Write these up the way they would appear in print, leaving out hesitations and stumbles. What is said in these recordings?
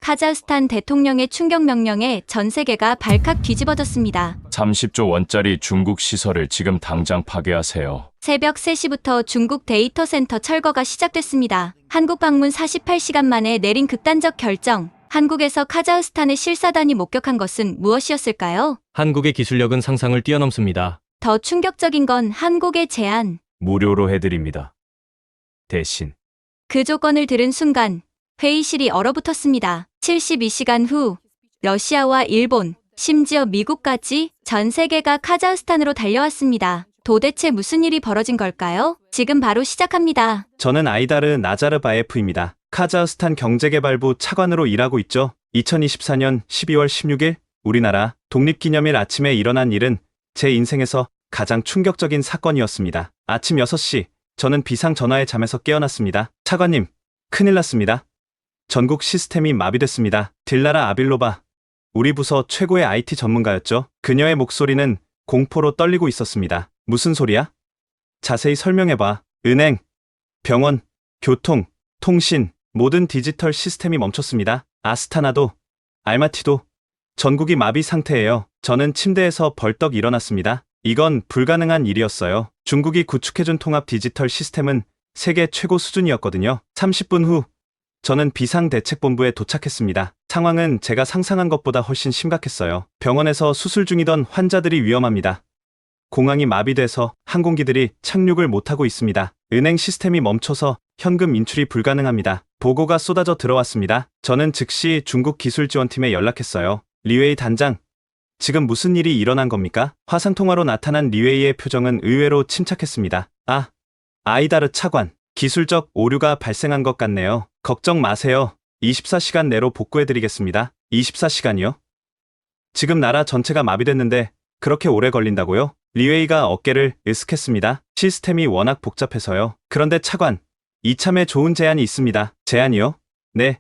카자흐스탄 대통령의 충격 명령에 전 세계가 발칵 뒤집어졌습니다. 30조 원짜리 중국 시설을 지금 당장 파괴하세요. 새벽 3시부터 중국 데이터 센터 철거가 시작됐습니다. 한국 방문 48시간 만에 내린 극단적 결정. 한국에서 카자흐스탄의 실사단이 목격한 것은 무엇이었을까요? 한국의 기술력은 상상을 뛰어넘습니다. 더 충격적인 건 한국의 제안. 무료로 해드립니다. 대신 그 조건을 들은 순간 회의실이 얼어붙었습니다. 72시간 후 러시아와 일본, 심지어 미국까지 전 세계가 카자흐스탄으로 달려왔습니다. 도대체 무슨 일이 벌어진 걸까요? 지금 바로 시작합니다. 저는 아이다르 나자르바예프입니다. 카자흐스탄 경제개발부 차관으로 일하고 있죠. 2024년 12월 16일 우리나라 독립기념일 아침에 일어난 일은 제 인생에서 가장 충격적인 사건이었습니다. 아침 6시 저는 비상 전화에 잠에서 깨어났습니다. 차관님, 큰일 났습니다. 전국 시스템이 마비됐습니다. 딜라라 아빌로바, 우리 부서 최고의 IT 전문가였죠. 그녀의 목소리는 공포로 떨리고 있었습니다. 무슨 소리야? 자세히 설명해봐. 은행, 병원, 교통, 통신, 모든 디지털 시스템이 멈췄습니다. 아스타나도, 알마티도, 전국이 마비 상태예요. 저는 침대에서 벌떡 일어났습니다. 이건 불가능한 일이었어요. 중국이 구축해준 통합 디지털 시스템은 세계 최고 수준이었거든요. 30분 후 저는 비상대책본부에 도착했습니다. 상황은 제가 상상한 것보다 훨씬 심각했어요. 병원에서 수술 중이던 환자들이 위험합니다. 공항이 마비돼서 항공기들이 착륙을 못하고 있습니다. 은행 시스템이 멈춰서 현금 인출이 불가능합니다. 보고가 쏟아져 들어왔습니다. 저는 즉시 중국 기술지원팀에 연락했어요. 리웨이 단장, 지금 무슨 일이 일어난 겁니까? 화상통화로 나타난 리웨이의 표정은 의외로 침착했습니다. 아이다르 차관, 기술적 오류가 발생한 것 같네요. 걱정 마세요. 24시간 내로 복구해드리겠습니다. 24시간이요? 지금 나라 전체가 마비됐는데 그렇게 오래 걸린다고요? 리웨이가 어깨를 으쓱했습니다. 시스템이 워낙 복잡해서요. 그런데 차관, 이참에 좋은 제안이 있습니다. 제안이요? 네.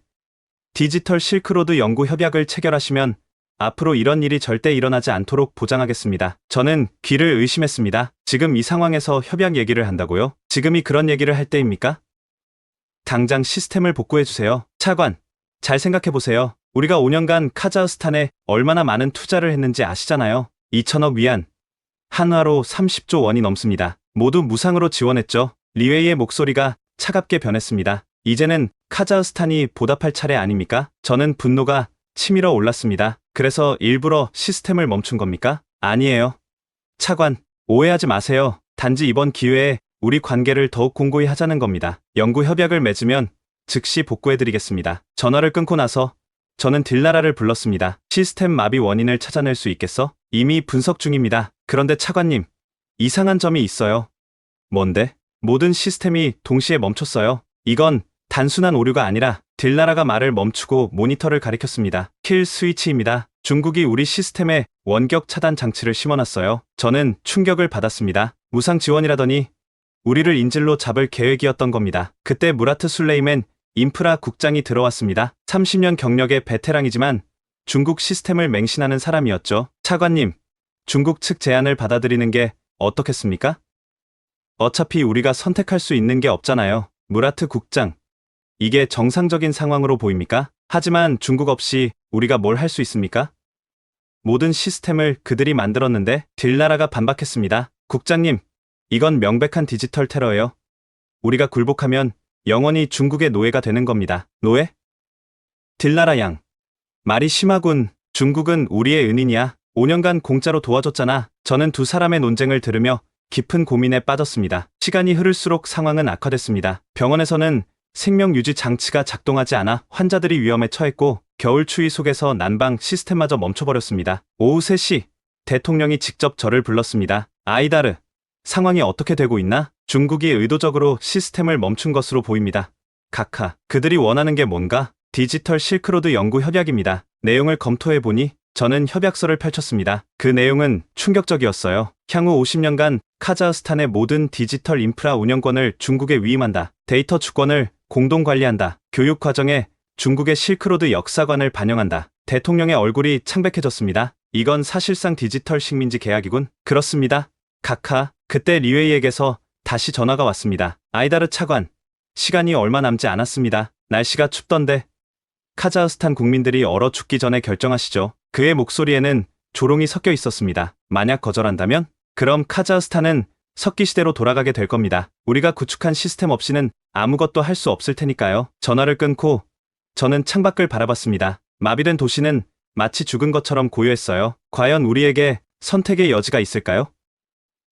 디지털 실크로드 연구 협약을 체결하시면 앞으로 이런 일이 절대 일어나지 않도록 보장하겠습니다. 저는 귀를 의심했습니다. 지금 이 상황에서 협약 얘기를 한다고요? 지금이 그런 얘기를 할 때입니까? 당장 시스템을 복구해주세요. 차관, 잘 생각해보세요. 우리가 5년간 카자흐스탄에 얼마나 많은 투자를 했는지 아시잖아요. 2천억 위안, 한화로 30조 원이 넘습니다. 모두 무상으로 지원했죠. 리웨이의 목소리가 차갑게 변했습니다. 이제는 카자흐스탄이 보답할 차례 아닙니까? 저는 분노가 치밀어 올랐습니다. 그래서 일부러 시스템을 멈춘 겁니까? 아니에요. 차관, 오해하지 마세요. 단지 이번 기회에 우리 관계를 더욱 공고히 하자는 겁니다. 연구 협약을 맺으면 즉시 복구해드리겠습니다. 전화를 끊고 나서 저는 딜라라를 불렀습니다. 시스템 마비 원인을 찾아낼 수 있겠어? 이미 분석 중입니다. 그런데 차관님, 이상한 점이 있어요. 뭔데? 모든 시스템이 동시에 멈췄어요. 이건 단순한 오류가 아니라 딜라라가 말을 멈추고 모니터를 가리켰습니다. 킬 스위치입니다. 중국이 우리 시스템에 원격 차단 장치를 심어놨어요. 저는 충격을 받았습니다. 무상 지원이라더니 우리를 인질로 잡을 계획이었던 겁니다. 그때 무라트 술레이맨 인프라 국장이 들어왔습니다. 30년 경력의 베테랑이지만 중국 시스템을 맹신하는 사람이었죠. 차관님, 중국 측 제안을 받아들이는 게 어떻겠습니까? 어차피 우리가 선택할 수 있는 게 없잖아요. 무라트 국장, 이게 정상적인 상황으로 보입니까? 하지만 중국 없이 우리가 뭘 할 수 있습니까? 모든 시스템을 그들이 만들었는데 딜라라가 반박했습니다. 국장님, 이건 명백한 디지털 테러예요. 우리가 굴복하면 영원히 중국의 노예가 되는 겁니다. 노예? 딜라라 양, 말이 심하군. 중국은 우리의 은인이야. 5년간 공짜로 도와줬잖아. 저는 두 사람의 논쟁을 들으며 깊은 고민에 빠졌습니다. 시간이 흐를수록 상황은 악화됐습니다. 병원에서는 생명유지 장치가 작동하지 않아 환자들이 위험에 처했고 겨울 추위 속에서 난방 시스템마저 멈춰버렸습니다. 오후 3시 대통령이 직접 저를 불렀습니다. 아이다르, 상황이 어떻게 되고 있나? 중국이 의도적으로 시스템을 멈춘 것으로 보입니다. 카카, 그들이 원하는 게 뭔가? 디지털 실크로드 연구 협약입니다. 내용을 검토해보니 저는 협약서를 펼쳤습니다. 그 내용은 충격적이었어요. 향후 50년간 카자흐스탄의 모든 디지털 인프라 운영권을 중국에 위임한다. 데이터 주권을 공동 관리한다. 교육 과정에 중국의 실크로드 역사관을 반영한다. 대통령의 얼굴이 창백해졌습니다. 이건 사실상 디지털 식민지 계약이군. 그렇습니다. 카카, 그때 리웨이에게서 다시 전화가 왔습니다. 아이다르 차관, 시간이 얼마 남지 않았습니다. 날씨가 춥던데. 카자흐스탄 국민들이 얼어 죽기 전에 결정하시죠. 그의 목소리에는 조롱이 섞여 있었습니다. 만약 거절한다면? 그럼 카자흐스탄은 석기 시대로 돌아가게 될 겁니다. 우리가 구축한 시스템 없이는 아무것도 할 수 없을 테니까요. 전화를 끊고 저는 창밖을 바라봤습니다. 마비된 도시는 마치 죽은 것처럼 고요했어요. 과연 우리에게 선택의 여지가 있을까요?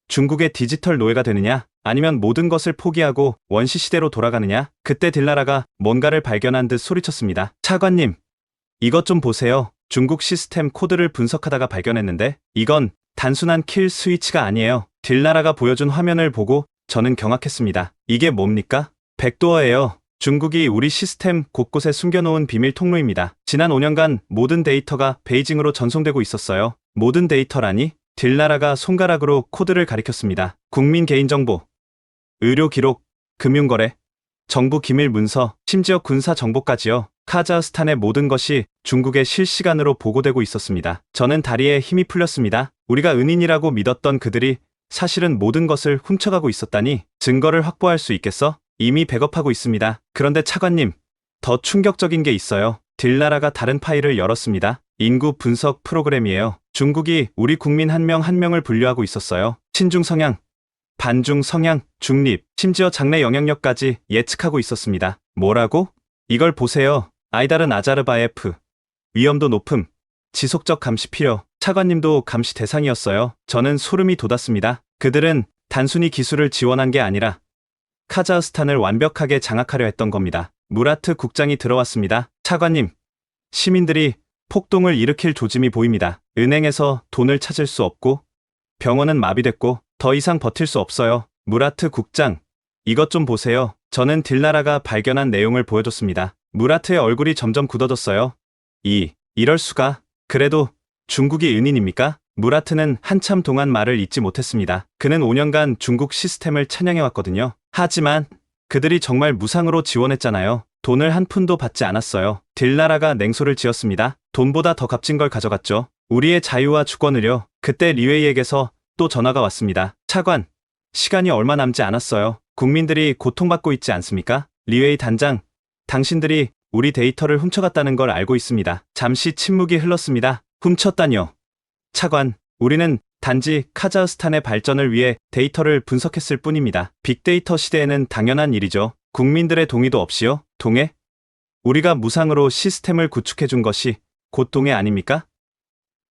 중국의 디지털 노예가 되느냐? 아니면 모든 것을 포기하고 원시 시대로 돌아가느냐? 그때 딜라라가 뭔가를 발견한 듯 소리쳤습니다. 차관님, 이것 좀 보세요. 중국 시스템 코드를 분석하다가 발견했는데 이건 단순한 킬 스위치가 아니에요. 딜라라가 보여준 화면을 보고 저는 경악했습니다. 이게 뭡니까? 백도어예요. 중국이 우리 시스템 곳곳에 숨겨놓은 비밀 통로입니다. 지난 5년간 모든 데이터가 베이징으로 전송되고 있었어요. 모든 데이터라니? 딜라라가 손가락으로 코드를 가리켰습니다. 국민 개인정보, 의료 기록, 금융거래, 정부 기밀 문서, 심지어 군사 정보까지요. 카자흐스탄의 모든 것이 중국에 실시간으로 보고되고 있었습니다. 저는 다리에 힘이 풀렸습니다. 우리가 은인이라고 믿었던 그들이 사실은 모든 것을 훔쳐가고 있었다니. 증거를 확보할 수 있겠어? 이미 백업하고 있습니다. 그런데 차관님, 더 충격적인 게 있어요. 딜라라가 다른 파일을 열었습니다. 인구 분석 프로그램이에요. 중국이 우리 국민 한 명 한 명을 분류하고 있었어요. 친중 성향, 반중 성향, 중립, 심지어 장래 영향력까지 예측하고 있었습니다. 뭐라고? 이걸 보세요. 아이다른 아자르바예프. 위험도 높음. 지속적 감시 필요. 차관님도 감시 대상이었어요. 저는 소름이 돋았습니다. 그들은 단순히 기술을 지원한 게 아니라 카자흐스탄을 완벽하게 장악하려 했던 겁니다. 무라트 국장이 들어왔습니다. 차관님, 시민들이 폭동을 일으킬 조짐이 보입니다. 은행에서 돈을 찾을 수 없고 병원은 마비됐고 더 이상 버틸 수 없어요. 무라트 국장, 이것 좀 보세요. 저는 딜라라가 발견한 내용을 보여줬습니다. 무라트의 얼굴이 점점 굳어졌어요. 이럴 수가. 그래도 중국이 은인입니까? 무라트는 한참 동안 말을 잇지 못했습니다. 그는 5년간 중국 시스템을 찬양해왔거든요. 하지만 그들이 정말 무상으로 지원했잖아요. 돈을 한 푼도 받지 않았어요. 딜라라가 냉소를 지었습니다. 돈보다 더 값진 걸 가져갔죠. 우리의 자유와 주권을요. 그때 리웨이에게서 또 전화가 왔습니다. 차관, 시간이 얼마 남지 않았어요. 국민들이 고통받고 있지 않습니까? 리웨이 단장, 당신들이 우리 데이터를 훔쳐갔다는 걸 알고 있습니다. 잠시 침묵이 흘렀습니다. 훔쳤다뇨. 차관, 우리는 단지 카자흐스탄의 발전을 위해 데이터를 분석했을 뿐입니다. 빅데이터 시대에는 당연한 일이죠. 국민들의 동의도 없이요? 동해? 우리가 무상으로 시스템을 구축해준 것이 곧 동해 아닙니까?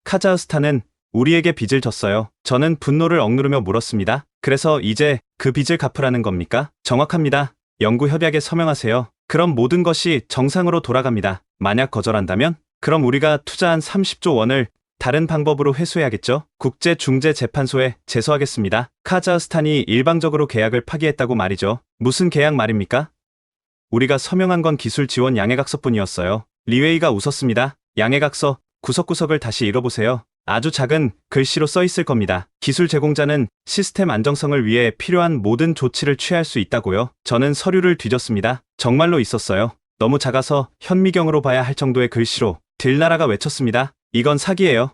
카자흐스탄은 우리에게 빚을 졌어요. 저는 분노를 억누르며 물었습니다. 그래서 이제 그 빚을 갚으라는 겁니까? 정확합니다. 연구협약에 서명하세요. 그럼 모든 것이 정상으로 돌아갑니다. 만약 거절한다면? 그럼 우리가 투자한 30조 원을 다른 방법으로 회수해야겠죠? 국제중재재판소에 제소하겠습니다. 카자흐스탄이 일방적으로 계약을 파기했다고 말이죠. 무슨 계약 말입니까? 우리가 서명한 건 기술 지원 양해각서뿐이었어요. 리웨이가 웃었습니다. 양해각서, 구석구석을 다시 읽어보세요. 아주 작은 글씨로 써 있을 겁니다. 기술 제공자는 시스템 안정성을 위해 필요한 모든 조치를 취할 수 있다고요. 저는 서류를 뒤졌습니다. 정말로 있었어요. 너무 작아서 현미경으로 봐야 할 정도의 글씨로. 딜라라가 외쳤습니다. 이건 사기예요.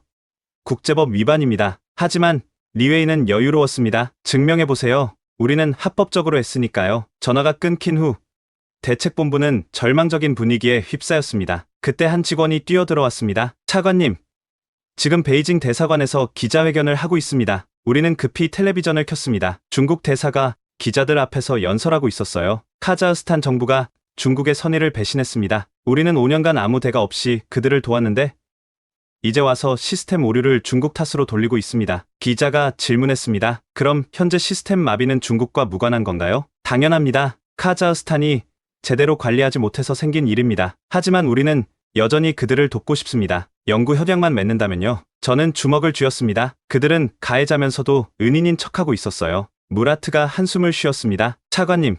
국제법 위반입니다. 하지만 리웨이는 여유로웠습니다. 증명해보세요. 우리는 합법적으로 했으니까요. 전화가 끊긴 후 대책본부는 절망적인 분위기에 휩싸였습니다. 그때 한 직원이 뛰어들어왔습니다. 차관님, 지금 베이징 대사관에서 기자회견을 하고 있습니다. 우리는 급히 텔레비전을 켰습니다. 중국 대사가 기자들 앞에서 연설하고 있었어요. 카자흐스탄 정부가 중국의 선의를 배신했습니다. 우리는 5년간 아무 대가 없이 그들을 도왔는데 이제 와서 시스템 오류를 중국 탓으로 돌리고 있습니다. 기자가 질문했습니다. 그럼 현재 시스템 마비는 중국과 무관한 건가요? 당연합니다. 카자흐스탄이 제대로 관리하지 못해서 생긴 일입니다. 하지만 우리는 여전히 그들을 돕고 싶습니다. 연구 협약만 맺는다면요. 저는 주먹을 쥐었습니다. 그들은 가해자면서도 은인인 척하고 있었어요. 무라트가 한숨을 쉬었습니다. 차관님,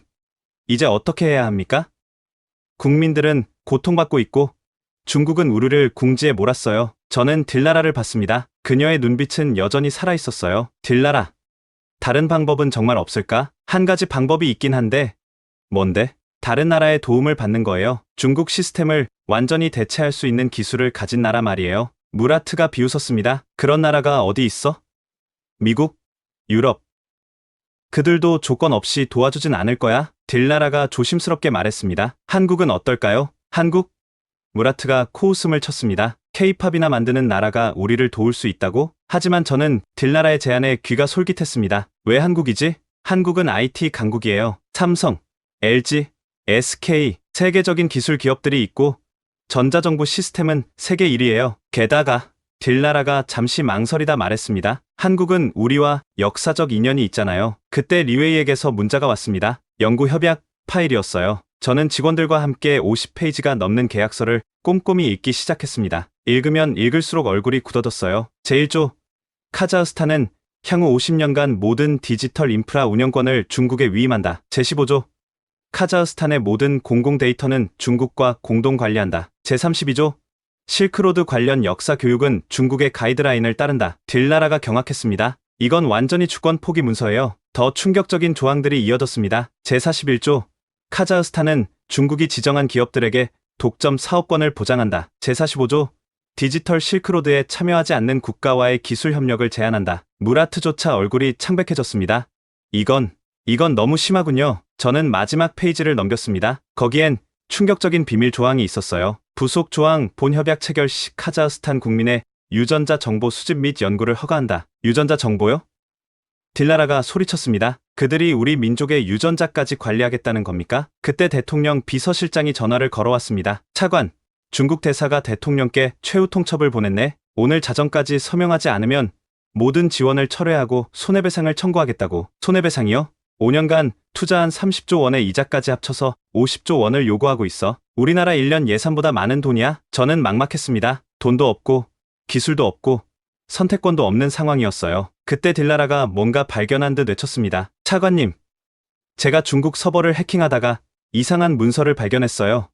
이제 어떻게 해야 합니까? 국민들은 고통받고 있고 중국은 우리를 궁지에 몰았어요. 저는 딜라라를 봤습니다. 그녀의 눈빛은 여전히 살아있었어요. 딜라라, 다른 방법은 정말 없을까? 한 가지 방법이 있긴 한데. 뭔데? 다른 나라의 도움을 받는 거예요. 중국 시스템을 완전히 대체할 수 있는 기술을 가진 나라 말이에요. 무라트가 비웃었습니다. 그런 나라가 어디 있어? 미국? 유럽? 그들도 조건 없이 도와주진 않을 거야. 딜라라가 조심스럽게 말했습니다. 한국은 어떨까요? 한국? 무라트가 코웃음을 쳤습니다. K-팝이나 만드는 나라가 우리를 도울 수 있다고? 하지만 저는 딜나라의 제안에 귀가 솔깃했습니다. 왜 한국이지? 한국은 IT 강국이에요. 삼성, LG, SK, 세계적인 기술 기업들이 있고 전자정부 시스템은 세계 1위예요. 게다가 딜나라가 잠시 망설이다 말했습니다. 한국은 우리와 역사적 인연이 있잖아요. 그때 리웨이에게서 문자가 왔습니다. 연구 협약 파일이었어요. 저는 직원들과 함께 50페이지가 넘는 계약서를 꼼꼼히 읽기 시작했습니다. 읽으면 읽을수록 얼굴이 굳어졌어요. 제1조, 카자흐스탄은 향후 50년간 모든 디지털 인프라 운영권을 중국에 위임한다. 제15조, 카자흐스탄의 모든 공공 데이터는 중국과 공동 관리한다. 제32조, 실크로드 관련 역사 교육은 중국의 가이드라인을 따른다. 딜나라가 경악했습니다. 이건 완전히 주권 포기 문서예요. 더 충격적인 조항들이 이어졌습니다. 제41조, 카자흐스탄은 중국이 지정한 기업들에게 독점 사업권을 보장한다. 제45조, 디지털 실크로드에 참여하지 않는 국가와의 기술 협력을 제한한다. 무라트조차 얼굴이 창백해졌습니다. 이건 너무 심하군요. 저는 마지막 페이지를 넘겼습니다. 거기엔 충격적인 비밀 조항이 있었어요. 부속 조항 본 협약 체결 시 카자흐스탄 국민의 유전자 정보 수집 및 연구를 허가한다. 유전자 정보요? 딜나라가 소리쳤습니다. 그들이 우리 민족의 유전자까지 관리하겠다는 겁니까? 그때 대통령 비서실장이 전화를 걸어왔습니다. 차관, 중국 대사가 대통령께 최후 통첩을 보냈네. 오늘 자정까지 서명하지 않으면 모든 지원을 철회하고 손해배상을 청구하겠다고. 손해배상이요? 5년간 투자한 30조 원의 이자까지 합쳐서 50조 원을 요구하고 있어. 우리나라 1년 예산보다 많은 돈이야? 저는 막막했습니다. 돈도 없고 기술도 없고 선택권도 없는 상황이었어요. 그때 딜나라가 뭔가 발견한 듯 외쳤습니다. 차관님, 제가 중국 서버를 해킹하다가 이상한 문서를 발견했어요.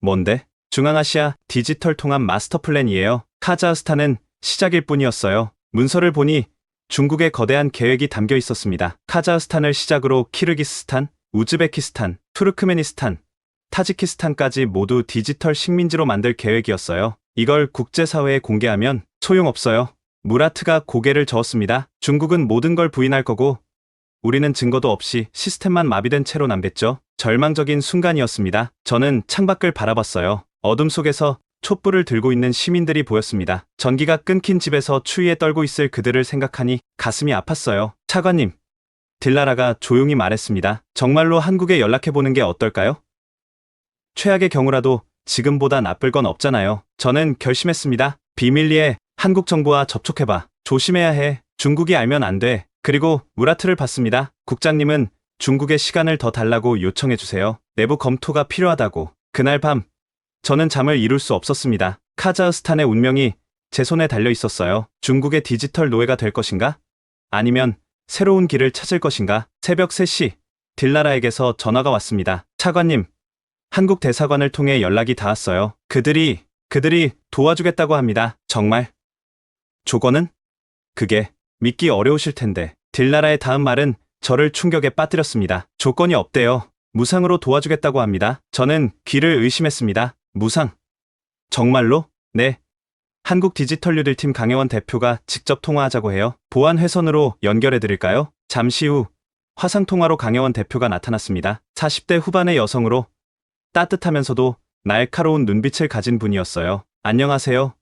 뭔데? 중앙아시아 디지털 통합 마스터 플랜이에요. 카자흐스탄은 시작일 뿐이었어요. 문서를 보니 중국의 거대한 계획이 담겨 있었습니다. 카자흐스탄을 시작으로 키르기스스탄, 우즈베키스탄, 투르크메니스탄, 타지키스탄까지 모두 디지털 식민지로 만들 계획이었어요. 이걸 국제사회에 공개하면 소용없어요. 무라트가 고개를 저었습니다. 중국은 모든 걸 부인할 거고 우리는 증거도 없이 시스템만 마비된 채로 남겠죠. 절망적인 순간이었습니다. 저는 창밖을 바라봤어요. 어둠 속에서 촛불을 들고 있는 시민들이 보였습니다. 전기가 끊긴 집에서 추위에 떨고 있을 그들을 생각하니 가슴이 아팠어요. 차관님, 딜나라가 조용히 말했습니다. 정말로 한국에 연락해보는 게 어떨까요? 최악의 경우라도 지금보다 나쁠 건 없잖아요. 저는 결심했습니다. 비밀리에 한국 정부와 접촉해봐. 조심해야 해. 중국이 알면 안 돼. 그리고 무라트를 받습니다. 국장님은 중국에 시간을 더 달라고 요청해주세요. 내부 검토가 필요하다고. 그날 밤 저는 잠을 이룰 수 없었습니다. 카자흐스탄의 운명이 제 손에 달려 있었어요. 중국의 디지털 노예가 될 것인가? 아니면 새로운 길을 찾을 것인가? 새벽 3시 딜나라에게서 전화가 왔습니다. 차관님, 한국 대사관을 통해 연락이 닿았어요. 그들이 도와주겠다고 합니다. 정말? 조건은? 그게 믿기 어려우실 텐데 딜나라의 다음 말은 저를 충격에 빠뜨렸습니다. 조건이 없대요. 무상으로 도와주겠다고 합니다. 저는 귀를 의심했습니다. 무상? 정말로? 네. 한국 디지털 뉴딜팀 강혜원 대표가 직접 통화하자고 해요. 보안 회선으로 연결해드릴까요? 잠시 후 화상통화로 강혜원 대표가 나타났습니다. 40대 후반의 여성으로 따뜻하면서도 날카로운 눈빛을 가진 분이었어요. 안녕하세요.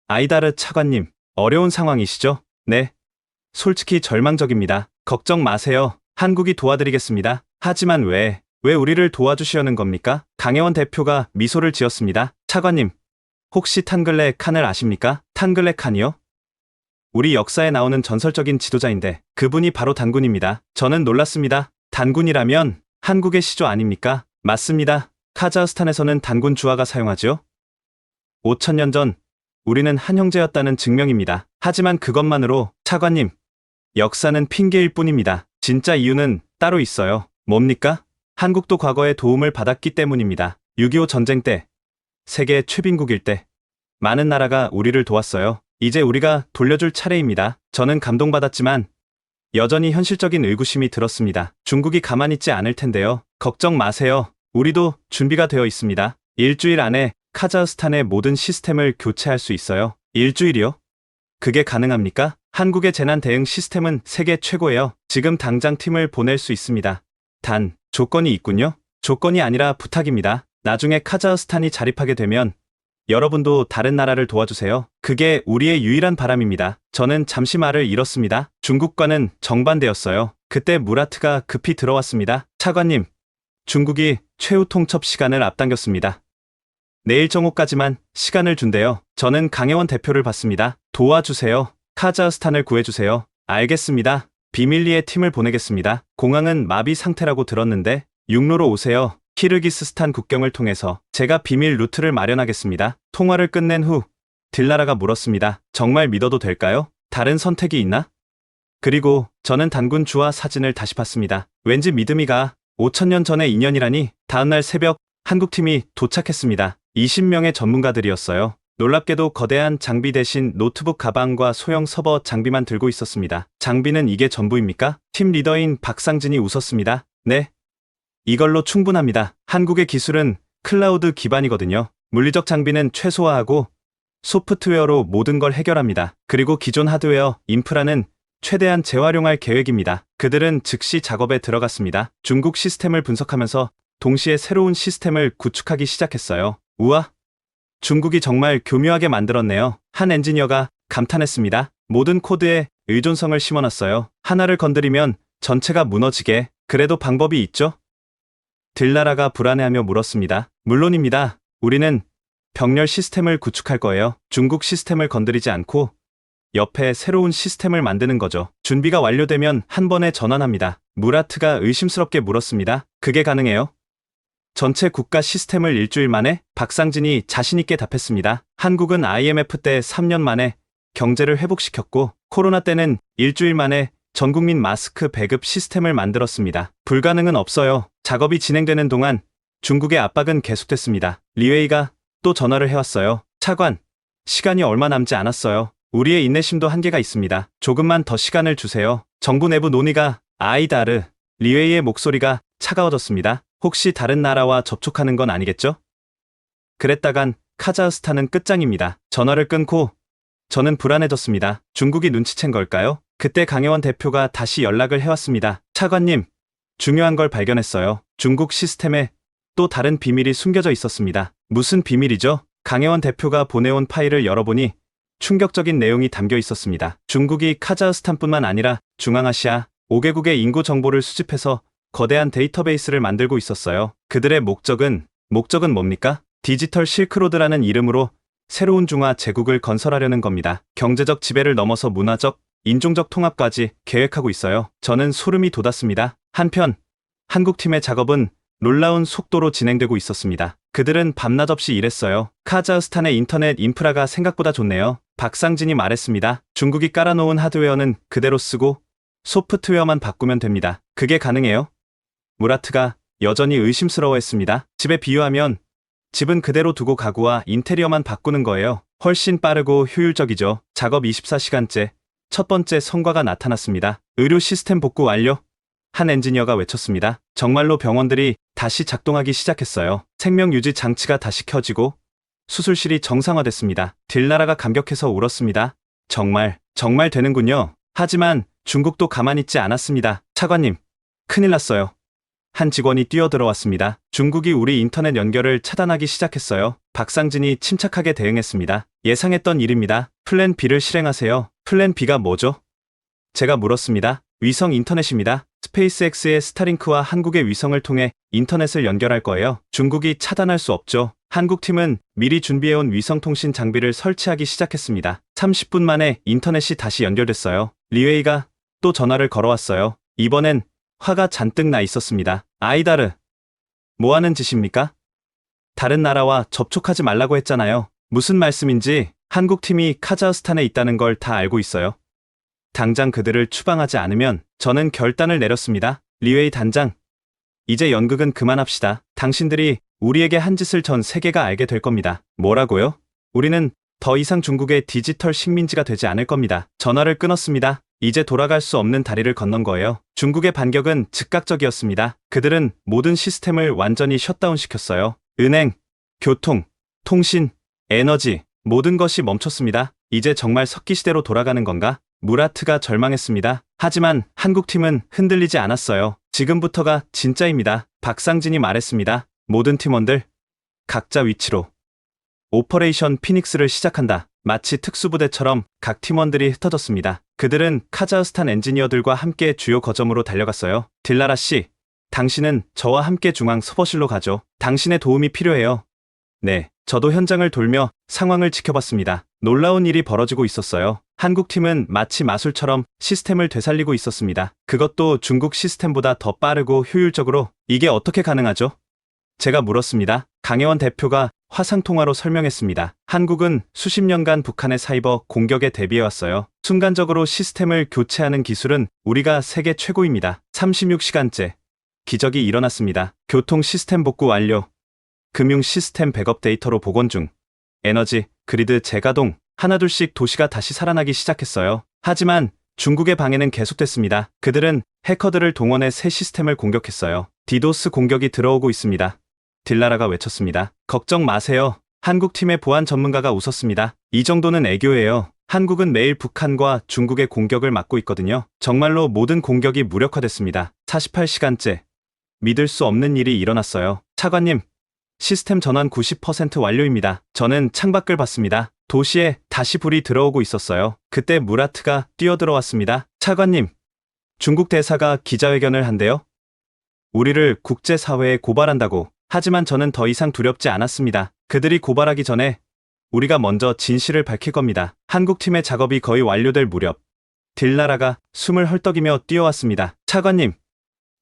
아이다르 차관님, 어려운 상황이시죠? 네. 솔직히 절망적입니다. 걱정 마세요. 한국이 도와드리겠습니다. 하지만 왜 우리를 도와주시려는 겁니까? 강혜원 대표가 미소를 지었습니다. 차관님, 혹시 탄글레 칸을 아십니까? 탄글레 칸이요? 우리 역사에 나오는 전설적인 지도자인데 그분이 바로 단군입니다. 저는 놀랐습니다. 단군이라면 한국의 시조 아닙니까? 맞습니다. 카자흐스탄에서는 단군 주화가 사용하죠. 5천년 전 우리는 한 형제였다는 증명입니다. 하지만 그것만으로 차관님, 역사는 핑계일 뿐입니다. 진짜 이유는 따로 있어요. 뭡니까? 한국도 과거에 도움을 받았기 때문입니다. 6.25 전쟁 때, 세계 최빈국일 때 많은 나라가 우리를 도왔어요. 이제 우리가 돌려줄 차례입니다. 저는 감동받았지만 여전히 현실적인 의구심이 들었습니다. 중국이 가만히 있지 않을 텐데요. 걱정 마세요. 우리도 준비가 되어 있습니다. 일주일 안에 카자흐스탄의 모든 시스템을 교체할 수 있어요. 일주일이요? 그게 가능합니까? 한국의 재난 대응 시스템은 세계 최고예요. 지금 당장 팀을 보낼 수 있습니다. 단, 조건이 있군요. 조건이 아니라 부탁입니다. 나중에 카자흐스탄이 자립하게 되면 여러분도 다른 나라를 도와주세요. 그게 우리의 유일한 바람입니다. 저는 잠시 말을 잃었습니다. 중국과는 정반대였어요. 그때 무라트가 급히 들어왔습니다. 차관님, 중국이 최후 통첩 시간을 앞당겼습니다. 내일 정오까지만 시간을 준대요. 저는 강혜원 대표를 받습니다. 도와주세요. 카자흐스탄을 구해주세요. 알겠습니다. 비밀리에 팀을 보내겠습니다. 공항은 마비 상태라고 들었는데 육로로 오세요. 키르기스스탄 국경을 통해서 제가 비밀 루트를 마련하겠습니다. 통화를 끝낸 후 딜라라가 물었습니다. 정말 믿어도 될까요? 다른 선택이 있나? 그리고 저는 단군주와 사진을 다시 봤습니다. 왠지 믿음이 가. 5,000년 전의 인연이라니. 다음날 새벽 한국팀이 도착했습니다. 20명의 전문가들이었어요. 놀랍게도 거대한 장비 대신 노트북 가방과 소형 서버 장비만 들고 있었습니다. 장비는 이게 전부입니까? 팀 리더인 박상진이 웃었습니다. 네. 이걸로 충분합니다. 한국의 기술은 클라우드 기반이거든요. 물리적 장비는 최소화하고 소프트웨어로 모든 걸 해결합니다. 그리고 기존 하드웨어, 인프라는 최대한 재활용할 계획입니다. 그들은 즉시 작업에 들어갔습니다. 중국 시스템을 분석하면서 동시에 새로운 시스템을 구축하기 시작했어요. 우와! 중국이 정말 교묘하게 만들었네요. 한 엔지니어가 감탄했습니다. 모든 코드에 의존성을 심어놨어요. 하나를 건드리면 전체가 무너지게. 그래도 방법이 있죠? 딜라라가 불안해하며 물었습니다. 물론입니다. 우리는 병렬 시스템을 구축할 거예요. 중국 시스템을 건드리지 않고 옆에 새로운 시스템을 만드는 거죠. 준비가 완료되면 한 번에 전환합니다. 무라트가 의심스럽게 물었습니다. 그게 가능해요? 전체 국가 시스템을 일주일 만에? 박상진이 자신있게 답했습니다. 한국은 IMF 때 3년 만에 경제를 회복시켰고 코로나 때는 일주일 만에 전국민 마스크 배급 시스템을 만들었습니다. 불가능은 없어요. 작업이 진행되는 동안 중국의 압박은 계속됐습니다. 리웨이가 또 전화를 해왔어요. 차관, 시간이 얼마 남지 않았어요. 우리의 인내심도 한계가 있습니다. 조금만 더 시간을 주세요. 정부 내부 논의가 아이다르. 리웨이의 목소리가 차가워졌습니다. 혹시 다른 나라와 접촉하는 건 아니겠죠? 그랬다간 카자흐스탄은 끝장입니다. 전화를 끊고 저는 불안해졌습니다. 중국이 눈치챈 걸까요? 그때 강혜원 대표가 다시 연락을 해왔습니다. 차관님, 중요한 걸 발견했어요. 중국 시스템에 또 다른 비밀이 숨겨져 있었습니다. 무슨 비밀이죠? 강혜원 대표가 보내온 파일을 열어보니 충격적인 내용이 담겨 있었습니다. 중국이 카자흐스탄뿐만 아니라 중앙아시아 5개국의 인구 정보를 수집해서 거대한 데이터베이스를 만들고 있었어요. 그들의 목적은 뭡니까? 디지털 실크로드라는 이름으로 새로운 중화 제국을 건설하려는 겁니다. 경제적 지배를 넘어서 문화적, 인종적 통합까지 계획하고 있어요. 저는 소름이 돋았습니다. 한편 한국팀의 작업은 놀라운 속도로 진행되고 있었습니다. 그들은 밤낮 없이 일했어요. 카자흐스탄의 인터넷 인프라가 생각보다 좋네요. 박상진이 말했습니다. 중국이 깔아놓은 하드웨어는 그대로 쓰고 소프트웨어만 바꾸면 됩니다. 그게 가능해요? 무라트가 여전히 의심스러워했습니다. 집에 비유하면 집은 그대로 두고 가구와 인테리어만 바꾸는 거예요. 훨씬 빠르고 효율적이죠. 작업 24시간째 첫 번째 성과가 나타났습니다. 의료 시스템 복구 완료. 한 엔지니어가 외쳤습니다. 정말로 병원들이 다시 작동하기 시작했어요. 생명 유지 장치가 다시 켜지고 수술실이 정상화됐습니다. 딜나라가 감격해서 울었습니다. 정말 되는군요. 하지만 중국도 가만히 있지 않았습니다. 차관님, 큰일 났어요. 한 직원이 뛰어들어왔습니다. 중국이 우리 인터넷 연결을 차단하기 시작했어요. 박상진이 침착하게 대응했습니다. 예상했던 일입니다. 플랜 B를 실행하세요. 플랜 B가 뭐죠? 제가 물었습니다. 위성 인터넷입니다. 스페이스X의 스타링크와 한국의 위성을 통해 인터넷을 연결할 거예요. 중국이 차단할 수 없죠. 한국팀은 미리 준비해온 위성통신 장비를 설치하기 시작했습니다. 30분 만에 인터넷이 다시 연결됐어요. 리웨이가 또 전화를 걸어왔어요. 이번엔 화가 잔뜩 나 있었습니다. 아이다르, 뭐 하는 짓입니까? 다른 나라와 접촉하지 말라고 했잖아요. 무슨 말씀인지 한국팀이 카자흐스탄에 있다는 걸 다 알고 있어요. 당장 그들을 추방하지 않으면 저는 결단을 내렸습니다. 리웨이 단장, 이제 연극은 그만합시다. 당신들이 우리에게 한 짓을 전 세계가 알게 될 겁니다. 뭐라고요? 우리는 더 이상 중국의 디지털 식민지가 되지 않을 겁니다. 전화를 끊었습니다. 이제 돌아갈 수 없는 다리를 건넌 거예요. 중국의 반격은 즉각적이었습니다. 그들은 모든 시스템을 완전히 셧다운시켰어요. 은행, 교통, 통신, 에너지, 모든 것이 멈췄습니다. 이제 정말 석기시대로 돌아가는 건가? 무라트가 절망했습니다. 하지만 한국팀은 흔들리지 않았어요. 지금부터가 진짜입니다. 박상진이 말했습니다. 모든 팀원들, 각자 위치로. 오퍼레이션 피닉스를 시작한다. 마치 특수부대처럼 각 팀원들이 흩어졌습니다. 그들은 카자흐스탄 엔지니어들과 함께 주요 거점으로 달려갔어요. 딜라라 씨, 당신은 저와 함께 중앙 서버실로 가죠. 당신의 도움이 필요해요. 네, 저도 현장을 돌며 상황을 지켜봤습니다. 놀라운 일이 벌어지고 있었어요. 한국 팀은 마치 마술처럼 시스템을 되살리고 있었습니다. 그것도 중국 시스템보다 더 빠르고 효율적으로. 이게 어떻게 가능하죠? 제가 물었습니다. 강혜원 대표가 화상통화로 설명했습니다. 한국은 수십 년간 북한의 사이버 공격에 대비해왔어요. 순간적으로 시스템을 교체하는 기술은 우리가 세계 최고입니다. 36시간째. 기적이 일어났습니다. 교통 시스템 복구 완료. 금융 시스템 백업 데이터로 복원 중. 에너지, 그리드 재가동. 하나둘씩 도시가 다시 살아나기 시작했어요. 하지만 중국의 방해는 계속됐습니다. 그들은 해커들을 동원해 새 시스템을 공격했어요. 디도스 공격이 들어오고 있습니다. 딜라라가 외쳤습니다. 걱정 마세요. 한국팀의 보안 전문가가 웃었습니다. 이 정도는 애교예요. 한국은 매일 북한과 중국의 공격을 막고 있거든요. 정말로 모든 공격이 무력화됐습니다. 48시간째. 믿을 수 없는 일이 일어났어요. 차관님, 시스템 전환 90% 완료입니다. 저는 창밖을 봤습니다. 도시에 다시 불이 들어오고 있었어요. 그때 무라트가 뛰어들어왔습니다. 차관님, 중국 대사가 기자회견을 한대요. 우리를 국제사회에 고발한다고. 하지만 저는 더 이상 두렵지 않았습니다. 그들이 고발하기 전에 우리가 먼저 진실을 밝힐 겁니다. 한국팀의 작업이 거의 완료될 무렵 딜라라가 숨을 헐떡이며 뛰어왔습니다. 차관님,